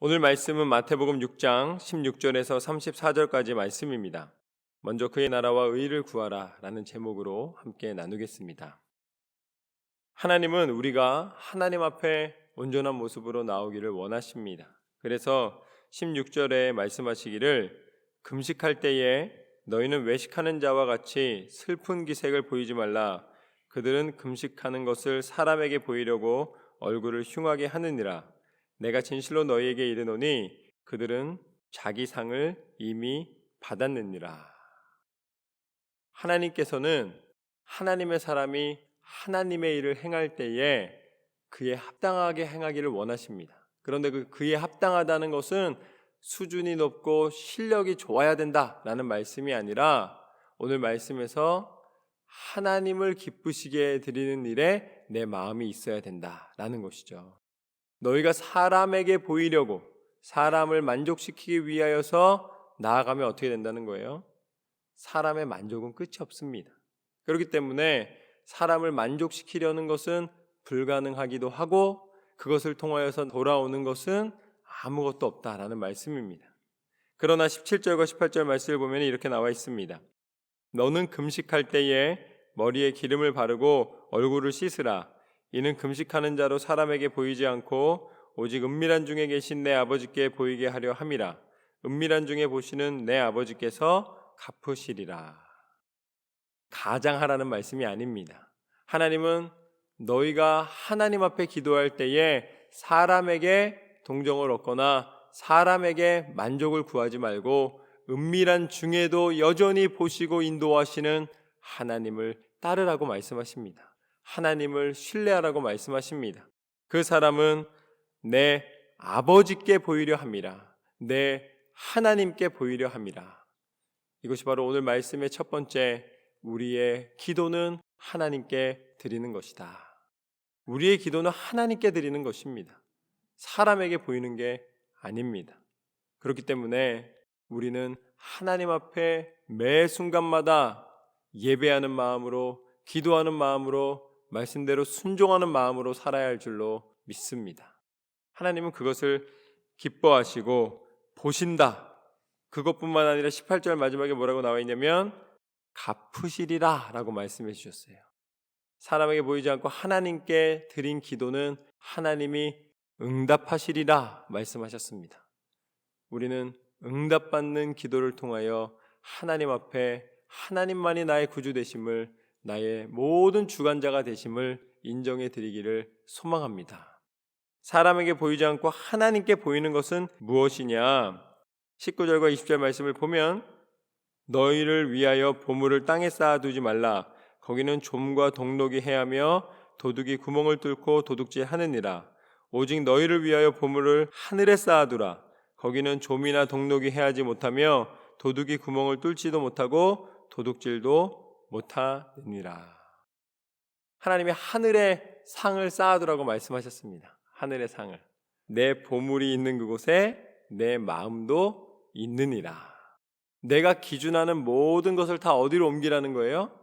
오늘 말씀은 마태복음 6장 16절에서 34절까지 말씀입니다. 먼저 그의 나라와 의를 구하라 라는 제목으로 함께 나누겠습니다. 하나님은 우리가 하나님 앞에 온전한 모습으로 나오기를 원하십니다. 그래서 16절에 말씀하시기를 금식할 때에 너희는 외식하는 자와 같이 슬픈 기색을 보이지 말라. 그들은 금식하는 것을 사람에게 보이려고 얼굴을 흉하게 하느니라. 내가 진실로 너희에게 이르노니 그들은 자기 상을 이미 받았느니라. 하나님께서는 하나님의 사람이 하나님의 일을 행할 때에 그에 합당하게 행하기를 원하십니다. 그런데 그에 합당하다는 것은 수준이 높고 실력이 좋아야 된다라는 말씀이 아니라 오늘 말씀에서 하나님을 기쁘시게 드리는 일에 내 마음이 있어야 된다라는 것이죠. 너희가 사람에게 보이려고 사람을 만족시키기 위하여서 나아가면 어떻게 된다는 거예요? 사람의 만족은 끝이 없습니다. 그렇기 때문에 사람을 만족시키려는 것은 불가능하기도 하고 그것을 통하여서 돌아오는 것은 아무것도 없다라는 말씀입니다. 그러나 17절과 18절 말씀을 보면 이렇게 나와 있습니다. 너는 금식할 때에 머리에 기름을 바르고 얼굴을 씻으라. 이는 금식하는 자로 사람에게 보이지 않고 오직 은밀한 중에 계신 내 아버지께 보이게 하려 함이라. 은밀한 중에 보시는 내 아버지께서 갚으시리라. 가장하라는 말씀이 아닙니다. 하나님은 너희가 하나님 앞에 기도할 때에 사람에게 동정을 얻거나 사람에게 만족을 구하지 말고 은밀한 중에도 여전히 보시고 인도하시는 하나님을 따르라고 말씀하십니다. 하나님을 신뢰하라고 말씀하십니다. 그 사람은 내 아버지께 보이려 함이라. 내 하나님께 보이려 함이라. 이것이 바로 오늘 말씀의 첫 번째, 우리의 기도는 하나님께 드리는 것이다. 우리의 기도는 하나님께 드리는 것입니다. 사람에게 보이는 게 아닙니다. 그렇기 때문에 우리는 하나님 앞에 매 순간마다 예배하는 마음으로, 기도하는 마음으로, 말씀대로 순종하는 마음으로 살아야 할 줄로 믿습니다. 하나님은 그것을 기뻐하시고 보신다. 그것뿐만 아니라 18절 마지막에 뭐라고 나와 있냐면 갚으시리라 라고 말씀해 주셨어요. 사람에게 보이지 않고 하나님께 드린 기도는 하나님이 응답하시리라 말씀하셨습니다. 우리는 응답받는 기도를 통하여 하나님 앞에 하나님만이 나의 구주 되심을, 나의 모든 주관자가 되심을 인정해 드리기를 소망합니다. 사람에게 보이지 않고 하나님께 보이는 것은 무엇이냐? 19절과 20절 말씀을 보면 너희를 위하여 보물을 땅에 쌓아두지 말라. 거기는 좀과 동록이 해하며 도둑이 구멍을 뚫고 도둑질하느니라. 오직 너희를 위하여 보물을 하늘에 쌓아두라. 거기는 좀이나 동록이 해하지 못하며 도둑이 구멍을 뚫지도 못하고 도둑질도 못하느니라. 하나님이 하늘에 상을 쌓아두라고 말씀하셨습니다. 하늘의 상을. 내 보물이 있는 그곳에 내 마음도 있느니라. 내가 기준하는 모든 것을 다 어디로 옮기라는 거예요?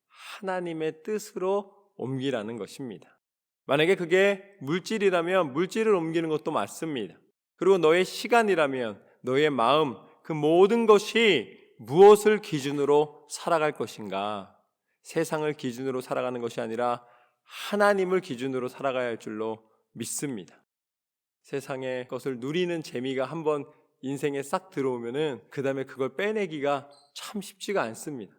하나님의 뜻으로 옮기라는 것입니다. 만약에 그게 물질이라면 물질을 옮기는 것도 맞습니다. 그리고 너의 시간이라면 너의 마음, 그 모든 것이 무엇을 기준으로 살아갈 것인가? 세상을 기준으로 살아가는 것이 아니라 하나님을 기준으로 살아가야 할 줄로 믿습니다. 세상의 것을 누리는 재미가 한번 인생에 싹 들어오면은 그 다음에 그걸 빼내기가 참 쉽지가 않습니다.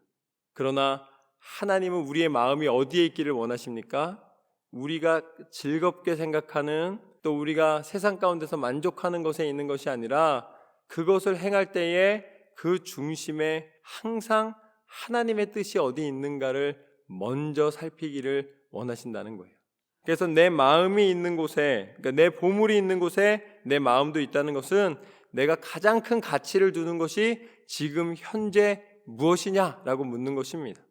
그러나 하나님은 우리의 마음이 어디에 있기를 원하십니까? 우리가 즐겁게 생각하는, 또 우리가 세상 가운데서 만족하는 것에 있는 것이 아니라 그것을 행할 때에 그 중심에 항상 하나님의 뜻이 어디 있는가를 먼저 살피기를 원하신다는 거예요. 그래서 내 마음이 있는 곳에, 그러니까 내 보물이 있는 곳에 내 마음도 있다는 것은 내가 가장 큰 가치를 두는 것이 지금 현재 무엇이냐라고 묻는 것입니다.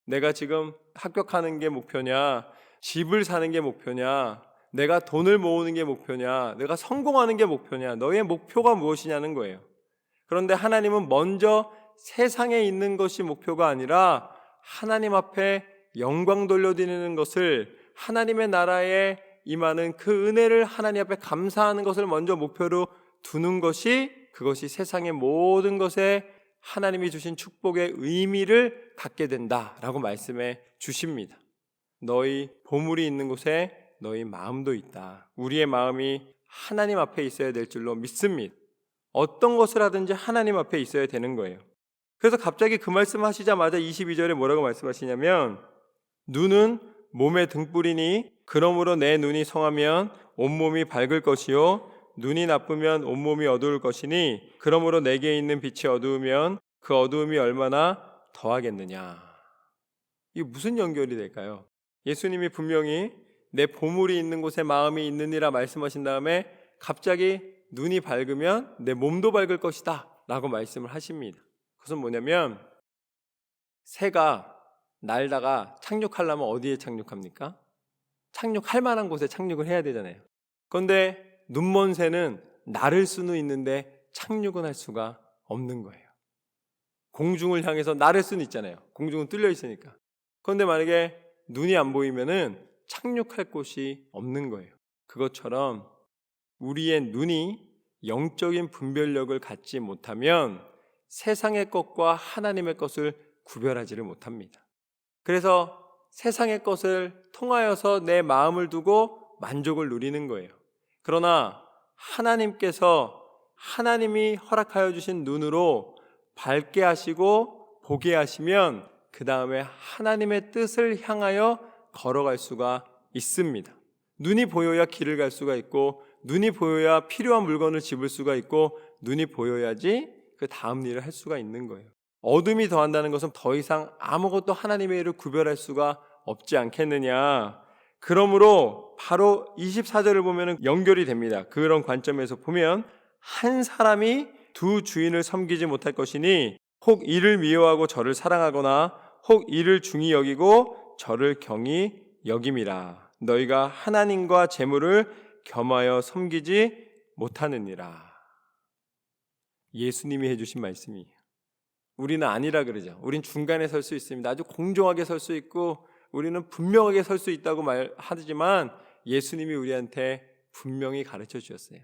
내가 지금 합격하는 게 목표냐, 집을 사는 게 목표냐, 내가 돈을 모으는 게 목표냐, 내가 성공하는 게 목표냐, 너의 목표가 무엇이냐는 거예요. 그런데 하나님은 먼저 세상에 있는 것이 목표가 아니라 하나님 앞에 영광 돌려드리는 것을, 하나님의 나라의 임하는 그 은혜를 하나님 앞에 감사하는 것을 먼저 목표로 두는 것이, 그것이 세상의 모든 것에 하나님이 주신 축복의 의미를 갖게 된다라고 말씀해 주십니다. 너희 보물이 있는 곳에 너희 마음도 있다. 우리의 마음이 하나님 앞에 있어야 될 줄로 믿습니다. 어떤 것을 하든지 하나님 앞에 있어야 되는 거예요. 그래서 갑자기 그 말씀하시자마자 22절에 뭐라고 말씀하시냐면, 눈은 몸의 등불이니 그러므로 내 눈이 성하면 온몸이 밝을 것이요 눈이 나쁘면 온몸이 어두울 것이니 그러므로 내게 있는 빛이 어두우면 그 어두움이 얼마나 더하겠느냐. 이게 무슨 연결이 될까요? 예수님이 분명히 내 보물이 있는 곳에 마음이 있느니라 말씀하신 다음에 갑자기 눈이 밝으면 내 몸도 밝을 것이다 라고 말씀을 하십니다. 그것은 뭐냐면, 새가 날다가 착륙하려면 어디에 착륙합니까? 착륙할 만한 곳에 착륙을 해야 되잖아요. 그런데 눈먼 새는 날을 수는 있는데 착륙은 할 수가 없는 거예요. 공중을 향해서 날을 수는 있잖아요. 공중은 뚫려 있으니까. 그런데 만약에 눈이 안 보이면은 착륙할 곳이 없는 거예요. 그것처럼 우리의 눈이 영적인 분별력을 갖지 못하면 세상의 것과 하나님의 것을 구별하지를 못합니다. 그래서 세상의 것을 통하여서 내 마음을 두고 만족을 누리는 거예요. 그러나 하나님께서 하나님이 허락하여 주신 눈으로 밝게 하시고 보게 하시면 그 다음에 하나님의 뜻을 향하여 걸어갈 수가 있습니다. 눈이 보여야 길을 갈 수가 있고, 눈이 보여야 필요한 물건을 집을 수가 있고, 눈이 보여야지 그 다음 일을 할 수가 있는 거예요. 어둠이 더한다는 것은 더 이상 아무것도 하나님의 일을 구별할 수가 없지 않겠느냐. 그러므로 바로 24절을 보면 연결이 됩니다. 그런 관점에서 보면, 한 사람이 두 주인을 섬기지 못할 것이니 혹 이를 미워하고 저를 사랑하거나 혹 이를 중히 여기고 저를 경히 여김이라. 너희가 하나님과 재물을 겸하여 섬기지 못하느니라. 예수님이 해주신 말씀이에요. 우리는 아니라 그러죠. 우린 중간에 설 수 있습니다. 아주 공정하게 설 수 있고 우리는 분명하게 설 수 있다고 말하지만 예수님이 우리한테 분명히 가르쳐 주셨어요.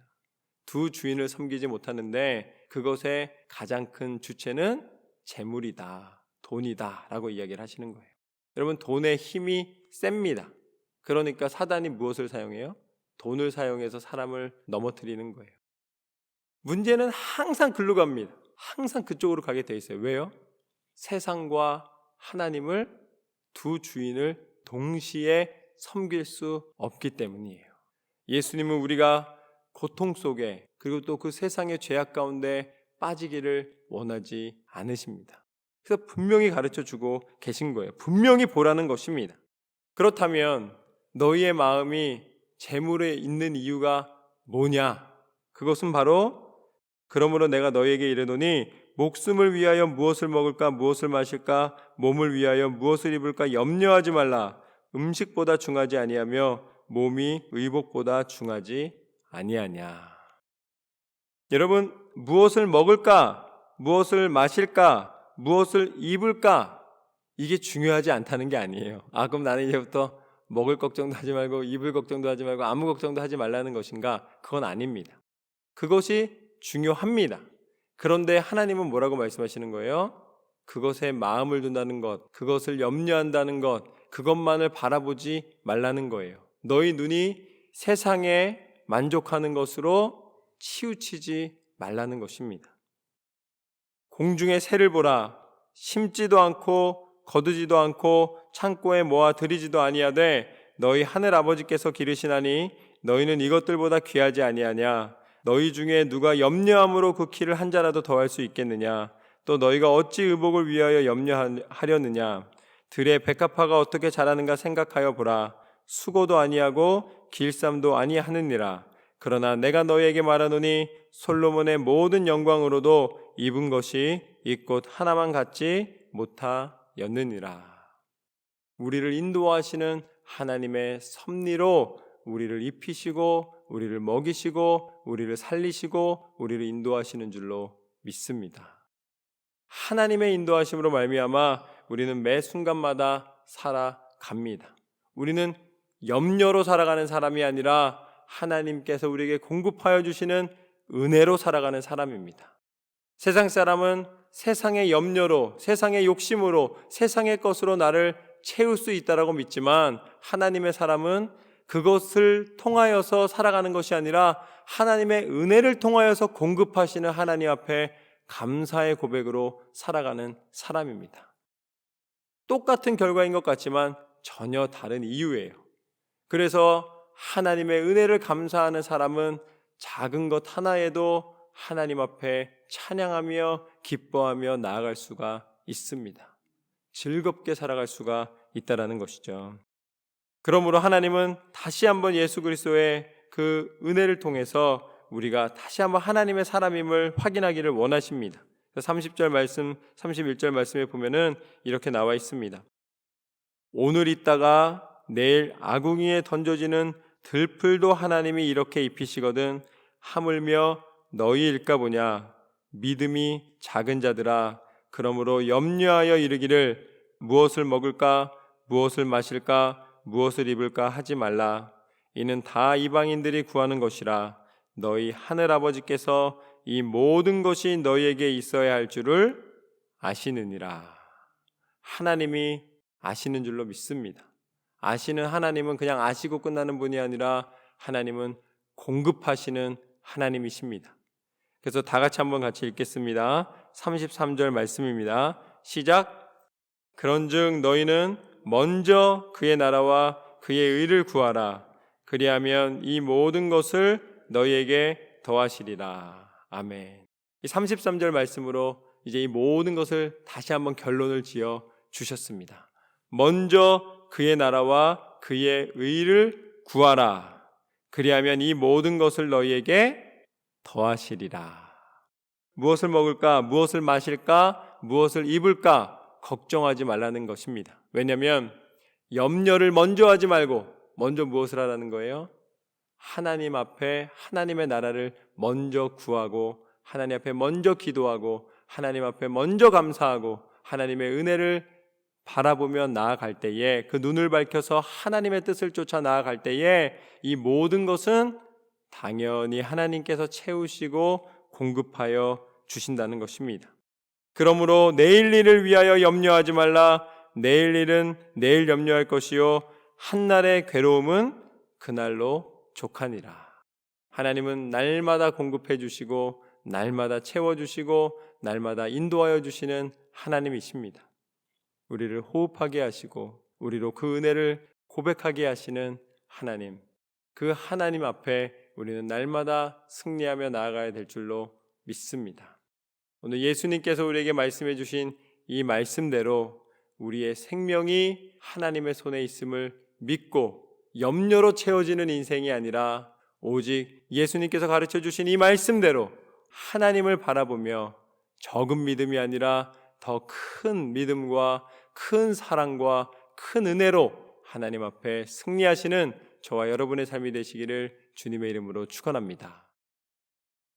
두 주인을 섬기지 못하는데 그것의 가장 큰 주체는 재물이다, 돈이다 라고 이야기를 하시는 거예요. 여러분, 돈의 힘이 셉니다. 그러니까 사단이 무엇을 사용해요? 돈을 사용해서 사람을 넘어뜨리는 거예요. 문제는 항상 글로 갑니다. 항상 그쪽으로 가게 돼 있어요. 왜요? 세상과 하나님을, 두 주인을 동시에 섬길 수 없기 때문이에요. 예수님은 우리가 고통 속에, 그리고 또 그 세상의 죄악 가운데 빠지기를 원하지 않으십니다. 그래서 분명히 가르쳐 주고 계신 거예요. 분명히 보라는 것입니다. 그렇다면 너희의 마음이 재물에 있는 이유가 뭐냐? 그것은 바로, 그러므로 내가 너희에게 이르노니 목숨을 위하여 무엇을 먹을까 무엇을 마실까 몸을 위하여 무엇을 입을까 염려하지 말라. 음식보다 중하지 아니하며 몸이 의복보다 중하지 아니하냐. 여러분, 무엇을 먹을까, 무엇을 마실까, 무엇을 입을까, 이게 중요하지 않다는 게 아니에요. 그럼 나는 이제부터 먹을 걱정도 하지 말고 입을 걱정도 하지 말고 아무 걱정도 하지 말라는 것인가? 그건 아닙니다. 그것이 중요합니다. 그런데 하나님은 뭐라고 말씀하시는 거예요? 그것에 마음을 둔다는 것, 그것을 염려한다는 것, 그것만을 바라보지 말라는 거예요. 너희 눈이 세상에 만족하는 것으로 치우치지 말라는 것입니다. 공중의 새를 보라. 심지도 않고 거두지도 않고 창고에 모아 들이지도 아니하되 너희 하늘 아버지께서 기르시나니 너희는 이것들보다 귀하지 아니하냐. 너희 중에 누가 염려함으로 그 키를 한 자라도 더할 수 있겠느냐. 또 너희가 어찌 의복을 위하여 염려하려느냐. 들의 백합화가 어떻게 자라는가 생각하여 보라. 수고도 아니하고 길쌈도 아니하느니라. 그러나 내가 너희에게 말하노니 솔로몬의 모든 영광으로도 입은 것이 이 꽃 하나만 같지 못하였느니라. 우리를 인도하시는 하나님의 섭리로 우리를 입히시고 우리를 먹이시고 우리를 살리시고 우리를 인도하시는 줄로 믿습니다. 하나님의 인도하심으로 말미암아 우리는 매 순간마다 살아갑니다. 우리는 염려로 살아가는 사람이 아니라 하나님께서 우리에게 공급하여 주시는 은혜로 살아가는 사람입니다. 세상 사람은 세상의 염려로, 세상의 욕심으로, 세상의 것으로 나를 채울 수 있다라고 믿지만, 하나님의 사람은 그것을 통하여서 살아가는 것이 아니라 하나님의 은혜를 통하여서 공급하시는 하나님 앞에 감사의 고백으로 살아가는 사람입니다. 똑같은 결과인 것 같지만 전혀 다른 이유예요. 그래서 하나님의 은혜를 감사하는 사람은 작은 것 하나에도 하나님 앞에 찬양하며 기뻐하며 나아갈 수가 있습니다. 즐겁게 살아갈 수가 있다라는 것이죠. 그러므로 하나님은 다시 한번 예수 그리스도의 그 은혜를 통해서 우리가 다시 한번 하나님의 사람임을 확인하기를 원하십니다. 30절 말씀, 31절 말씀에 보면은 이렇게 나와 있습니다. 오늘 있다가 내일 아궁이에 던져지는 들풀도 하나님이 이렇게 입히시거든 하물며 너희일까 보냐. 믿음이 작은 자들아, 그러므로 염려하여 이르기를 무엇을 먹을까, 무엇을 마실까, 무엇을 입을까 하지 말라. 이는 다 이방인들이 구하는 것이라. 너희 하늘아버지께서 이 모든 것이 너희에게 있어야 할 줄을 아시느니라. 하나님이 아시는 줄로 믿습니다. 아시는 하나님은 그냥 아시고 끝나는 분이 아니라 하나님은 공급하시는 하나님이십니다. 그래서 다 같이 한번 같이 읽겠습니다. 33절 말씀입니다. 시작. 그런즉 너희는 먼저 그의 나라와 그의 의를 구하라. 그리하면 이 모든 것을 너희에게 더하시리라. 아멘. 이 33절 말씀으로 이제 이 모든 것을 다시 한번 결론을 지어 주셨습니다. 먼저 그의 나라와 그의 의를 구하라. 그리하면 이 모든 것을 너희에게 더하시리라. 무엇을 먹을까? 무엇을 마실까? 무엇을 입을까? 걱정하지 말라는 것입니다. 왜냐하면 염려를 먼저 하지 말고 먼저 무엇을 하라는 거예요? 하나님 앞에 하나님의 나라를 먼저 구하고 하나님 앞에 먼저 기도하고 하나님 앞에 먼저 감사하고 하나님의 은혜를 바라보며 나아갈 때에, 그 눈을 밝혀서 하나님의 뜻을 쫓아 나아갈 때에 이 모든 것은 당연히 하나님께서 채우시고 공급하여 주신다는 것입니다. 그러므로 내일 일을 위하여 염려하지 말라. 내일 일은 내일 염려할 것이요 한날의 괴로움은 그날로 족하니라. 하나님은 날마다 공급해 주시고 날마다 채워 주시고 날마다 인도하여 주시는 하나님이십니다. 우리를 호흡하게 하시고 우리로 그 은혜를 고백하게 하시는 하나님, 그 하나님 앞에 우리는 날마다 승리하며 나아가야 될 줄로 믿습니다. 오늘 예수님께서 우리에게 말씀해 주신 이 말씀대로 우리의 생명이 하나님의 손에 있음을 믿고 염려로 채워지는 인생이 아니라 오직 예수님께서 가르쳐 주신 이 말씀대로 하나님을 바라보며 적은 믿음이 아니라 더 큰 믿음과 큰 사랑과 큰 은혜로 하나님 앞에 승리하시는 저와 여러분의 삶이 되시기를 주님의 이름으로 축원합니다.